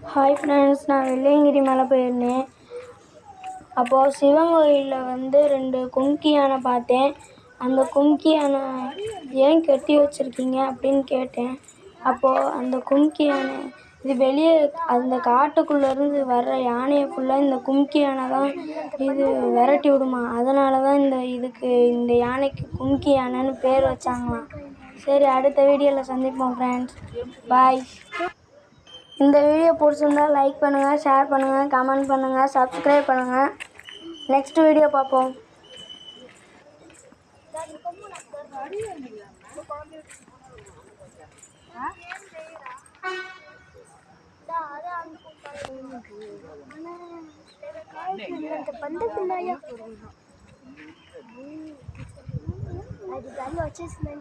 Hi friends, நான் வெள்ளையங்கிரி மலை போயிருந்தேன். அப்போது சிவன் கோயிலில் 2 கும்கி யானை பார்த்தேன். அந்த கும்கி யானை ஏன் கட்டி வச்சுருக்கீங்க அப்படின்னு கேட்டேன். அப்போது அந்த கும்கி யானை இது வெளியே அந்த காட்டுக்குள்ளேருந்து வர்ற யானையை ஃபுல்லாக இந்த கும்கி யானை தான் இது விரட்டி விடுமா. அதனால தான் இந்த யானைக்கு கும்கி யானைன்னு பேர் வச்சாங்களாம். சரி, அடுத்த வீடியோவில் சந்திப்போம் ஃப்ரெண்ட்ஸ். பாய். இந்த வீடியோ பிடிச்சிருந்தா லைக் பண்ணுங்கள், ஷேர் பண்ணுங்கள், கமெண்ட் பண்ணுங்கள், சப்ஸ்கிரைப் பண்ணுங்கள். நெக்ஸ்ட் வீடியோ பார்ப்போம். అది గాలి వచ్చేసింది.